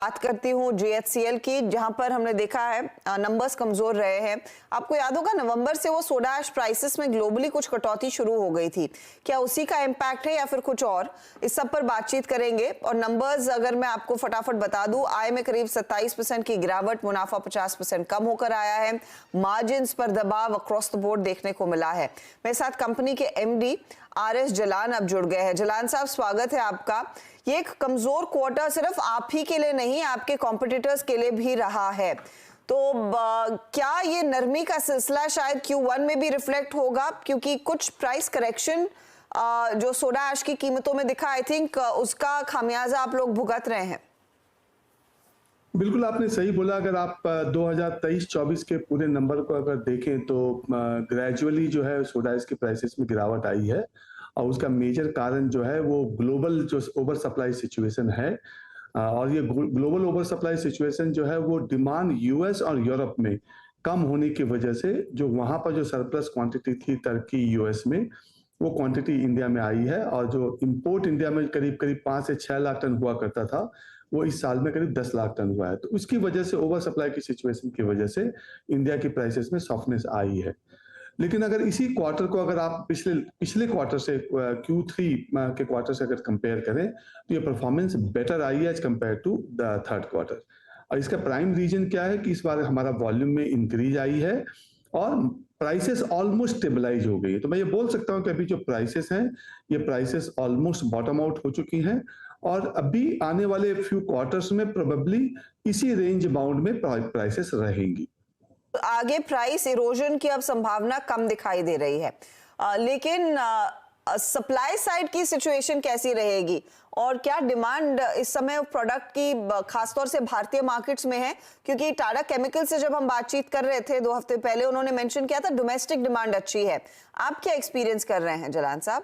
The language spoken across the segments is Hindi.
बात करती हूँ JHCL की, जहां पर हमने देखा है नंबर्स कमजोर रहे हैं। आपको याद होगा नवंबर से वो सोडा ऐश प्राइसेस में ग्लोबली कुछ कटौती शुरू हो गई थी। क्या उसी का इम्पैक्ट है या फिर कुछ और? इस सब पर बातचीत करेंगे। और नंबर्स अगर मैं आपको फटाफट बता दूं, आय में करीब 27% की गिरावट, मुनाफा 50% कम होकर आया है। मार्जिन पर दबाव अक्रॉस द बोर्ड देखने को मिला है। मेरे साथ कंपनी के MD RS जलान अब जुड़ गए हैं। जलान साहब, स्वागत है आपका। ये एक कमजोर क्वार्टर सिर्फ आप ही के लिए नहीं, आपके कॉम्पिटिटर्स के लिए भी रहा है। तो क्या ये नरमी का सिलसिला शायद Q1 में भी रिफ्लेक्ट होगा? क्योंकि कुछ प्राइस करेक्शन जो सोडा ऐश की कीमतों में दिखा, आई थिंक उसका खामियाजा आप लोग भुगत रहे हैं। बिल्कुल आपने सही बोला। अगर आप 2023-24 के पूरे नंबर को अगर देखें तो ग्रेजुअली जो है सोडा ऐश की प्राइसेस में गिरावट आई है और उसका मेजर कारण जो है वो ग्लोबल जो ओवर सप्लाई सिचुएशन है। और ये ग्लोबल ओवर सप्लाई सिचुएशन जो है वो डिमांड US और यूरोप में कम होने की वजह से जो वहां पर जो सरप्लस क्वांटिटी थी टर्की US में, वो क्वांटिटी इंडिया में आई है। और जो इंपोर्ट इंडिया में करीब करीब 5 से 6 लाख टन हुआ करता था, वो इस साल में करीब 10 लाख टन हुआ है। तो उसकी वजह से ओवर सप्लाई की सिचुएशन की वजह से इंडिया की प्राइसेस में सॉफ्टनेस आई है। लेकिन अगर इसी क्वार्टर को अगर आप पिछले क्वार्टर से Q3 के क्वार्टर से अगर कंपेयर करें तो ये परफॉर्मेंस बेटर आई है as compare to the third quarter. और इसका प्राइम रीजन क्या है कि इस बार हमारा वॉल्यूम में इंक्रीज आई है और प्राइसेस ऑलमोस्ट स्टेबलाइज हो गई है। तो मैं ये बोल सकता हूँ कि अभी जो प्राइसेस हैं, ये प्राइसेस ऑलमोस्ट बॉटम आउट हो चुकी हैं और अभी आने वाले फ्यू क्वार्टर्स में प्रोबेबली इसी रेंज बाउंड में प्राइसेस रहेंगी। आगे प्राइस इरोजन की अब संभावना कम दिखाई दे रही है, लेकिन सप्लाई साइड की सिचुएशन कैसी रहेगी? और क्या डिमांड इस समय प्रोडक्ट की खासतौर से भारतीय मार्केट्स में है? क्योंकि टाटा केमिकल से जब हम बातचीत कर रहे थे 2 हफ्ते पहले, उन्होंने मेंशन किया था डोमेस्टिक डिमांड अच्छी है। आप क्या एक्सपीरियंस कर रहे हैं जलान साहब?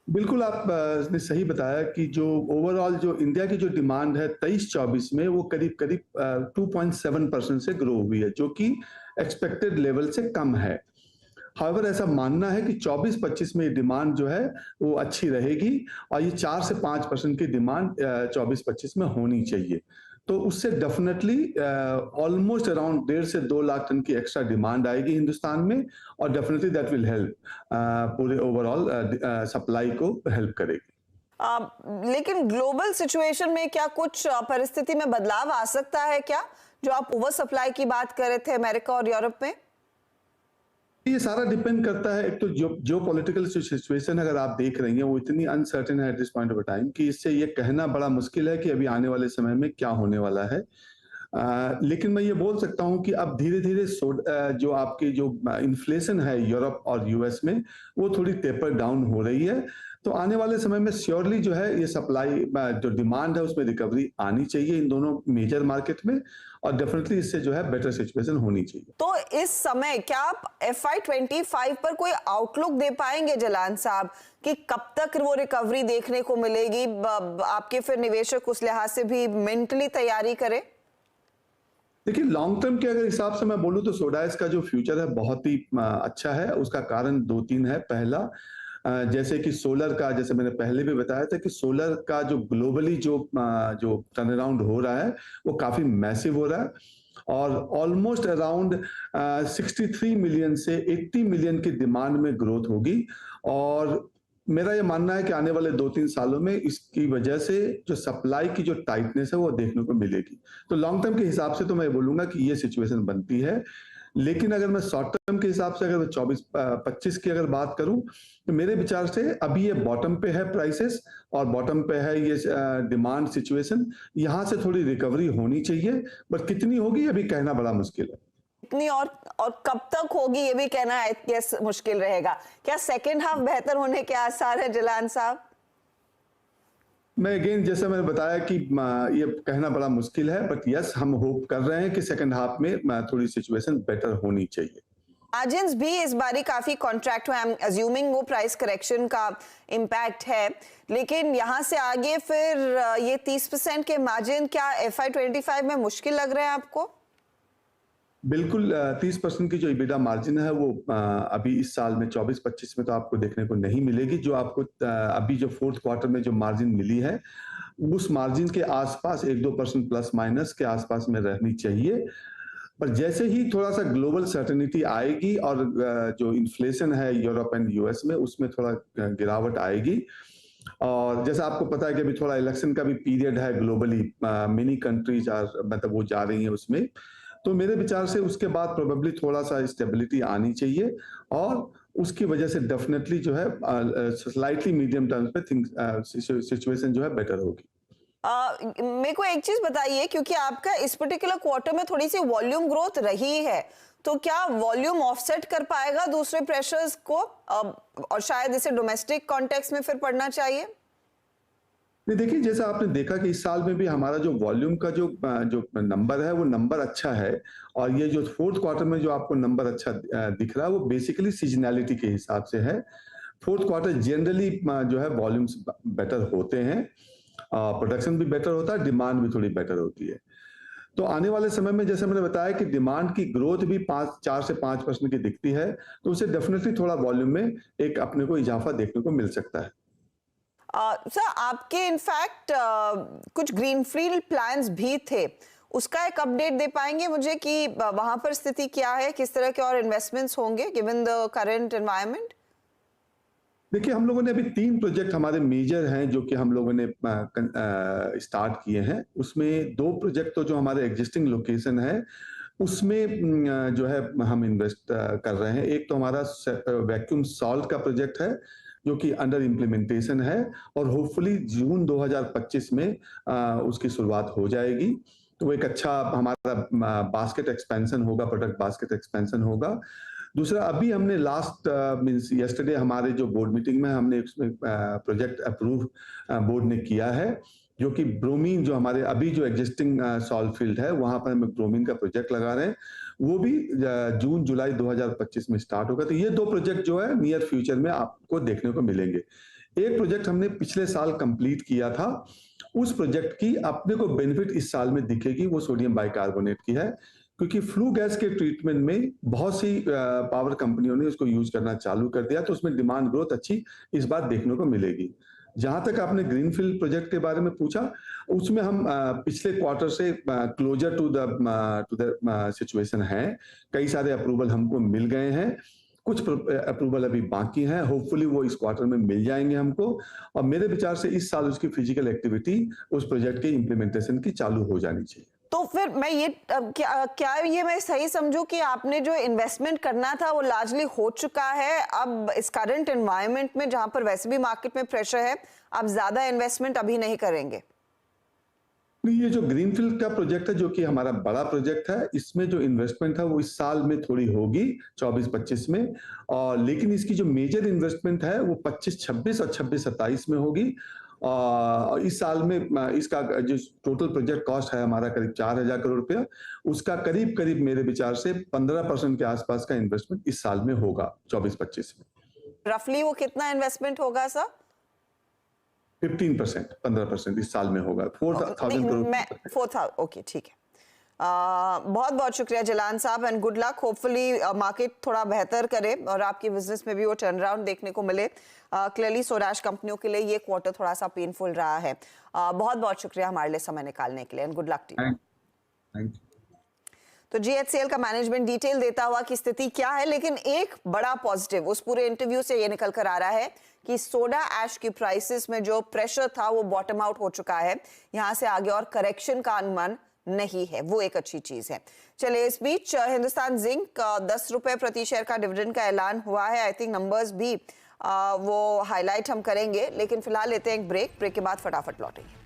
बिल्कुल आपने सही बताया कि जो ओवरऑल जो इंडिया की जो डिमांड है 23-24 में वो करीब करीब 2.7% से ग्रो हुई है, जो कि एक्सपेक्टेड लेवल से कम है। हाउएवर ऐसा मानना है कि 24-25 में डिमांड जो है वो अच्छी रहेगी और ये 4 से 5% की डिमांड 24-25 में होनी चाहिए। तो उससे डेफिनेटली ऑलमोस्ट अराउंड 1.5 से 2 लाख टन की एक्स्ट्रा डिमांड आएगी हिंदुस्तान में और डेफिनेटली दैट विल हेल्प पूरे ओवरऑल सप्लाई को हेल्प करेगी। लेकिन ग्लोबल सिचुएशन में क्या कुछ परिस्थिति में बदलाव आ सकता है क्या, जो आप ओवर सप्लाई की बात कर रहे थे अमेरिका और यूरोप में? ये सारा डिपेंड करता है। एक तो जो पॉलिटिकल सिचुएशन अगर आप देख रही हैं वो इतनी अनसर्टेन है at this point of time कि इससे ये कहना बड़ा मुश्किल है कि अभी आने वाले समय में क्या होने वाला है। लेकिन मैं ये बोल सकता हूं कि अब धीरे धीरे जो आपकी जो इन्फ्लेशन है यूरोप और US में, वो थोड़ी टेपर डाउन हो रही है। तो आने वाले समय में श्योरली जो है ये सप्लाई जो डिमांड है उसमें रिकवरी आनी चाहिए इन दोनों मेजर मार्केट में और डेफिनेटली इससे जो है बेटर सिचुएशन होनी चाहिए। तो इस समय क्या आप FY25 पर कोई आउटलुक दे पाएंगे जलान साहब कि कब तक वो रिकवरी देखने को मिलेगी? आपके फिर निवेशक उस लिहाज से भी मेंटली तैयारी करें। देखिए, लॉन्ग टर्म के अगर हिसाब से मैं बोलूं तो सोडा ऐश का जो फ्यूचर है बहुत ही अच्छा है। उसका कारण 2-3 है। पहला, जैसे कि सोलर का, जैसे मैंने पहले भी बताया था कि सोलर का जो ग्लोबली जो टर्न अराउंड हो रहा है वो काफी मैसिव हो रहा है और ऑलमोस्ट अराउंड 63 मिलियन से 80 मिलियन की डिमांड में ग्रोथ होगी। और मेरा ये मानना है कि आने वाले 2-3 सालों में इसकी वजह से जो सप्लाई की जो टाइटनेस है वो देखने को मिलेगी। तो लॉन्ग टर्म के हिसाब से तो मैं बोलूंगा कि ये सिचुएशन बनती है। लेकिन अगर मैं शॉर्ट टर्म के हिसाब से अगर 24-25 की अगर बात करूं तो मेरे विचार से अभी ये बॉटम पे है प्राइसेस और बॉटम पे है ये डिमांड सिचुएशन। यहां से थोड़ी रिकवरी होनी चाहिए, बट कितनी होगी अभी कहना बड़ा मुश्किल है। इतनी और कब तक होगी ये भी कहना यस मुश्किल रहेगा। क्या सेकंड हाफ बेहतर होने के आसार है जलान साहब? मैं अगेन जैसे मैंने बताया कि ये कहना बड़ा मुश्किल है, बट यस हम होप कर रहे हैं कि सेकंड हाफ में थोड़ी सिचुएशन बेटर होनी चाहिए। मार्जिन्स भी इस बारी काफी कॉन्ट्रैक्ट हुए। आई एम अज्यूमिंग वो प्राइस करेक्शन का इम्पैक्ट है, लेकिन यहां से आगे फिर ये 30% के मार्जिन क्या FY25 में मुश्किल लग रहे हैं आपको? बिल्कुल 30% की जो EBITDA मार्जिन है वो अभी इस साल में 24-25 में तो आपको देखने को नहीं मिलेगी। जो आपको अभी जो फोर्थ क्वार्टर में जो मार्जिन मिली है, उस मार्जिन के आसपास 1-2% प्लस माइनस के आसपास में रहनी चाहिए। पर जैसे ही थोड़ा-सा ग्लोबल सर्टेनिटी आएगी और जो इन्फ्लेशन है यूरोप एंड यूएस में, उसमें थोड़ा गिरावट आएगी। और जैसा आपको पता है कि अभी थोड़ा इलेक्शन का भी पीरियड है ग्लोबली, मेनी कंट्रीज आर मतलब वो जा रही हैं उसमें। तो मेरे विचार से उसके बाद प्रोबेबली थोड़ा-सा स्टेबिलिटी आनी चाहिए और उसकी वजह से डेफिनिटली जो है स्लाइटली मीडियम टर्म पे सिचुएशन जो है बेटर होगी। मेरे को एक चीज बताइए, क्योंकि आपका इस पर्टिकुलर क्वार्टर में थोड़ी सी वॉल्यूम ग्रोथ रही है, तो क्या वॉल्यूम ऑफसेट कर पाएगा दूसरे प्रेशर्स को, और शायद इसे डोमेस्टिक कॉन्टेक्स्ट में फिर पढ़ना चाहिए? नहीं, देखिए जैसा आपने देखा कि इस साल में भी हमारा जो वॉल्यूम का जो नंबर है वो नंबर अच्छा है। और ये जो फोर्थ क्वार्टर में जो आपको नंबर अच्छा दिख रहा है वो बेसिकली सीजनैलिटी के हिसाब से है। फोर्थ क्वार्टर जनरली जो है वॉल्यूम्स बेटर होते हैं, प्रोडक्शन भी बेटर होता है, डिमांड भी थोड़ी बेटर होती है। तो आने वाले समय में जैसे मैंने बताया कि डिमांड की ग्रोथ भी 4 से 5% की दिखती है, तो उससे डेफिनेटली थोड़ा वॉल्यूम में एक अपने को इजाफा देखने को मिल सकता है। सर, आपके इनफैक्ट कुछ ग्रीनफील्ड प्लान्स भी थे, उसका एक अपडेट दे पाएंगे मुझे कि वहां पर स्थिति क्या है, किस तरह के और इन्वेस्टमेंट्स होंगे गिवन द करंट एनवायरनमेंट? देखिए हम लोगों ने अभी 3 प्रोजेक्ट हमारे मेजर हैं जो कि हम लोगों ने स्टार्ट किए हैं। उसमें 2 प्रोजेक्ट तो जो हमारे एग्जिस्टिंग लोकेशन है उसमें जो है हम इन्वेस्ट कर रहे हैं। एक तो हमारा वैक्यूम सॉल्ट का प्रोजेक्ट है जो कि अंडर इम्प्लीमेंटेशन है और होपफुली जून 2025 में उसकी शुरुआत हो जाएगी। तो वो एक अच्छा हमारा बास्केट एक्सपेंशन होगा, प्रोडक्ट बास्केट एक्सपेंशन होगा। दूसरा, अभी हमने लास्ट मींस यस्टरडे हमारे जो बोर्ड मीटिंग में हमने उसमें प्रोजेक्ट अप्रूव बोर्ड ने किया है, जो कि ब्रोमीन जो हमारे अभी जो एग्जिस्टिंग सॉल्ट फील्ड है वहां पर हम ब्रोमीन का प्रोजेक्ट लगा रहे हैं। वो भी जून जुलाई 2025 में स्टार्ट होगा। तो ये 2 प्रोजेक्ट जो है नियर फ्यूचर में आपको देखने को मिलेंगे। एक प्रोजेक्ट हमने पिछले साल कंप्लीट किया था, उस प्रोजेक्ट की अपने को बेनिफिट इस साल में दिखेगी, वो सोडियम बाइकार्बोनेट की है। क्योंकि फ्लू गैस के ट्रीटमेंट में बहुत सी पावर कंपनियों ने उसको यूज करना चालू कर दिया, तो उसमें डिमांड ग्रोथ अच्छी इस बार देखने को मिलेगी। जहां तक आपने ग्रीनफील्ड प्रोजेक्ट के बारे में पूछा, उसमें हम पिछले क्वार्टर से क्लोजर टू द सिचुएशन है। कई सारे अप्रूवल हमको मिल गए हैं, कुछ अप्रूवल अभी बाकी हैं, होपफुली वो इस क्वार्टर में मिल जाएंगे हमको। और मेरे विचार से इस साल उसकी फिजिकल एक्टिविटी उस प्रोजेक्ट के इम्प्लीमेंटेशन की चालू हो जानी चाहिए। तो फिर मैं ये क्या ये मैं सही समझूं कि आपने जो इन्वेस्टमेंट करना था वो लार्जली हो चुका है, अब इस करंट एनवायरनमेंट में जहां पर वैसे भी मार्केट में प्रेशर है, आप ज्यादा इन्वेस्टमेंट अभी नहीं करेंगे? नहीं, ये जो ग्रीनफील्ड का प्रोजेक्ट है जो कि हमारा बड़ा प्रोजेक्ट है, इसमें जो इन्वेस्टमेंट है वो इस साल में थोड़ी होगी 24-25 में। और लेकिन इसकी जो मेजर इन्वेस्टमेंट है वो 25-26 और 26-27 में होगी। और इस साल में इसका जो टोटल प्रोजेक्ट कॉस्ट है हमारा करीब 4,000 करोड़ रुपया, उसका करीब करीब मेरे विचार से 15% के आसपास का इन्वेस्टमेंट इस साल में होगा 24-25 में। रफली वो कितना इन्वेस्टमेंट होगा सर? 15%, 15% इस साल में होगा। 4,000 करोड़। 4,000, ओके, ठीक है। बहुत बहुत शुक्रिया जलान साहब and good luck. Hopefully market थोड़ा बेहतर करे और आपकी बिजनेस में भी वो टर्न अराउंड देखने को मिले। क्लियरली सोडा एश कंपनियों के लिए ये क्वार्टर थोड़ा सा पेनफुल रहा है। बहुत बहुत शुक्रिया हमारे लिए समय निकालने के लिए and good luck to you. Thank you. तो जीएचसीएल का मैनेजमेंट डिटेल देता हुआ कि स्थिति क्या है, लेकिन एक बड़ा पॉजिटिव उस पूरे इंटरव्यू से ये निकल कर आ रहा है कि सोडा एश की प्राइसेस में जो प्रेशर था वो बॉटम आउट हो चुका है। यहां से आगे और करेक्शन का अनुमान नहीं है, वो एक अच्छी चीज है। चलिए, इस बीच हिंदुस्तान जिंक 10 रुपए प्रति शेयर का डिविडेंड का ऐलान हुआ है। आई थिंक नंबर्स भी वो हाईलाइट हम करेंगे, लेकिन फिलहाल लेते हैं एक ब्रेक के बाद फटाफट लौटेंगे।